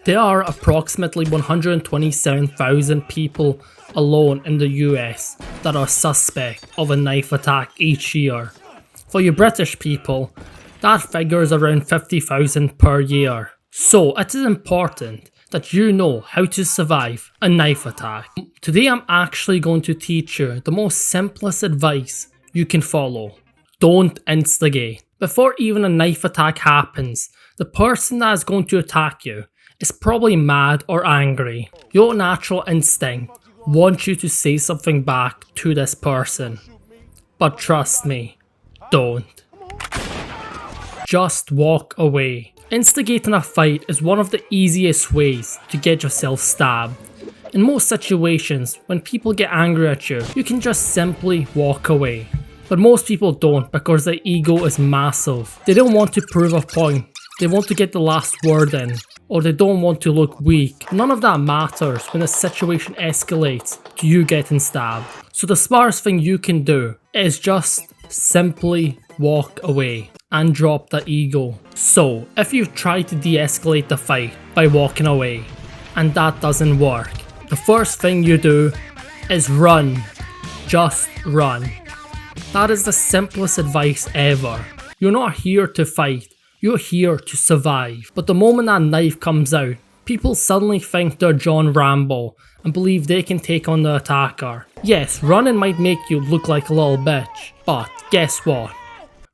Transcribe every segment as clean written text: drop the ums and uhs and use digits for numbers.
There are approximately 127,000 people alone in the US that are suspect of a knife attack each year. For you British people, that figure is around 50,000 per year. So it is important that you know how to survive a knife attack. Today I'm actually going to teach you the most simplest advice you can follow. Don't instigate. Before even a knife attack happens, the person that is going to attack you is probably mad or angry. Your natural instinct wants you to say something back to this person. But trust me, don't. Just walk away. Instigating a fight is one of the easiest ways to get yourself stabbed. In most situations, when people get angry at you, you can just simply walk away. But most people don't because their ego is massive. They don't want to prove a point. They want to get the last word in, or they don't want to look weak. None of that matters when the situation escalates to you getting stabbed. So the smartest thing you can do is just simply walk away and drop the ego. So if you try to de-escalate the fight by walking away and that doesn't work, the first thing you do is run. Just run. That is the simplest advice ever. You're not here to fight. You're here to survive. But the moment that knife comes out, people suddenly think they're John Rambo and believe they can take on the attacker. Yes, running might make you look like a little bitch, but guess what?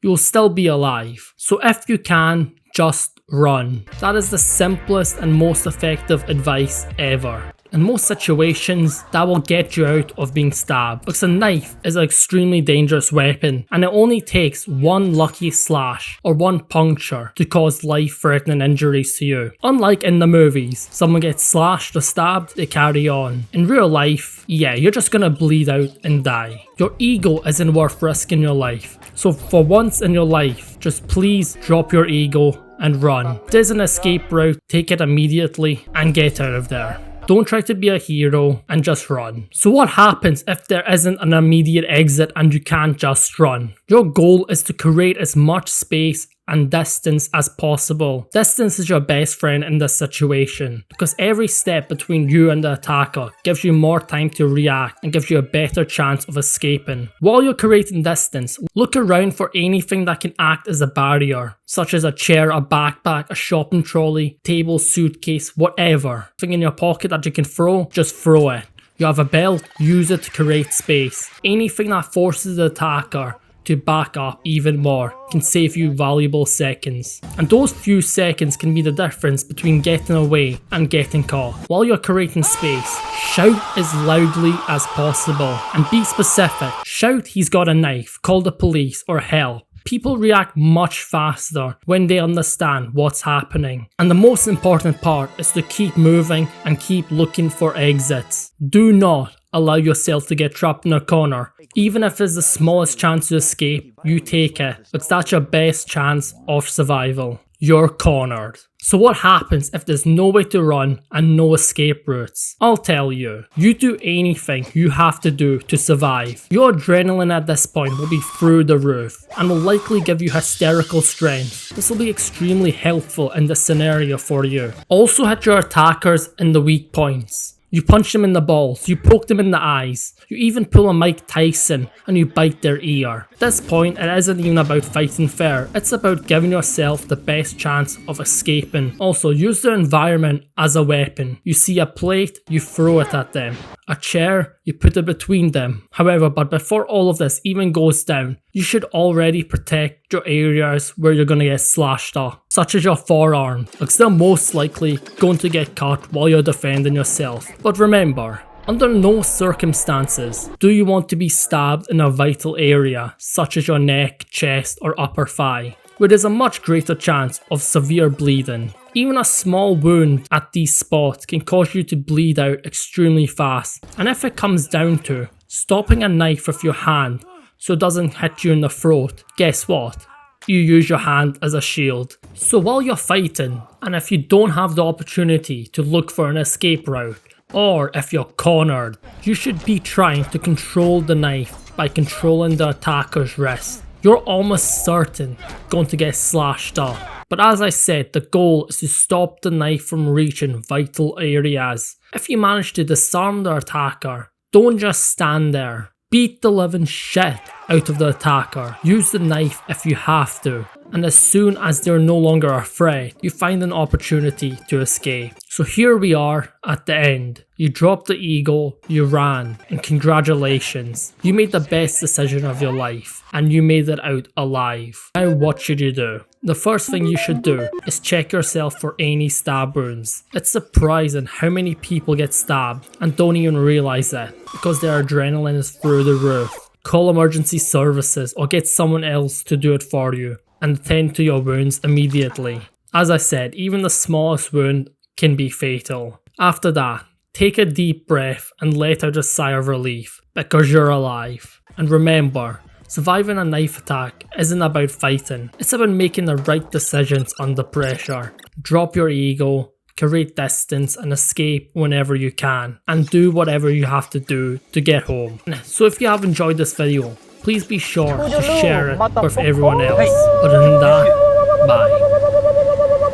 You'll still be alive. So if you can, just run. That is the simplest and most effective advice ever. In most situations, that will get you out of being stabbed, because a knife is an extremely dangerous weapon and it only takes one lucky slash or one puncture to cause life-threatening injuries to you. Unlike in the movies, someone gets slashed or stabbed, they carry on. In real life, yeah, you're just gonna bleed out and die. Your ego isn't worth risking your life. So for once in your life, just please drop your ego and run. If there's an escape route, take it immediately and get out of there. Don't try to be a hero and just run. So what happens if there isn't an immediate exit and you can't just run? Your goal is to create as much space and distance as possible. Distance is your best friend in this situation because every step between you and the attacker gives you more time to react and gives you a better chance of escaping. While you're creating distance, look around for anything that can act as a barrier, such as a chair, a backpack, a shopping trolley, table, suitcase, whatever. Thing in your pocket that you can throw, just throw it. You have a belt, use it to create space. Anything that forces the attacker to back up even more can save you valuable seconds. And those few seconds can be the difference between getting away and getting caught. While you're creating space, shout as loudly as possible and be specific. Shout he's got a knife, call the police or help. People react much faster when they understand what's happening. And the most important part is to keep moving and keep looking for exits. Do not allow yourself to get trapped in a corner. Even if it's the smallest chance to escape, you take it, because that's your best chance of survival. You're cornered. So what happens if there's no way to run and no escape routes? I'll tell you. You do anything you have to do to survive. Your adrenaline at this point will be through the roof and will likely give you hysterical strength. This will be extremely helpful in this scenario for you. Also hit your attackers in the weak points. You punch them in the balls, you poke them in the eyes, you even pull a Mike Tyson and you bite their ear. At this point, it isn't even about fighting fair, it's about giving yourself the best chance of escaping. Also, use their environment as a weapon. You see a plate, you throw it at them. A chair, you put it between them. However, but before all of this even goes down, you should already protect your areas where you're going to get slashed up, such as your forearm, because they're most likely going to get cut while you're defending yourself. But remember, under no circumstances do you want to be stabbed in a vital area, such as your neck, chest, or upper thigh, where there's a much greater chance of severe bleeding. Even a small wound at these spots can cause you to bleed out extremely fast. And if it comes down to stopping a knife with your hand so it doesn't hit you in the throat, guess what? You use your hand as a shield. So while you're fighting, and if you don't have the opportunity to look for an escape route, or if you're cornered, you should be trying to control the knife by controlling the attacker's wrist. You're almost certain going to get slashed up. But as I said, the goal is to stop the knife from reaching vital areas. If you manage to disarm the attacker, don't just stand there. Beat the living shit out of the attacker. Use the knife if you have to. And as soon as they're no longer afraid, you find an opportunity to escape. So here we are at the end. You dropped the eagle, you ran, and congratulations. You made the best decision of your life, and you made it out alive. Now what should you do? The first thing you should do is check yourself for any stab wounds. It's surprising how many people get stabbed and don't even realize it because their adrenaline is through the roof. Call emergency services or get someone else to do it for you and attend to your wounds immediately. As I said, even the smallest wound can be fatal. After that, take a deep breath and let out a sigh of relief because you're alive. And remember, surviving a knife attack isn't about fighting, it's about making the right decisions under pressure. Drop your ego, create distance and escape whenever you can, and do whatever you have to do to get home. So if you have enjoyed this video, please be sure to share it with everyone else. Other than that, bye.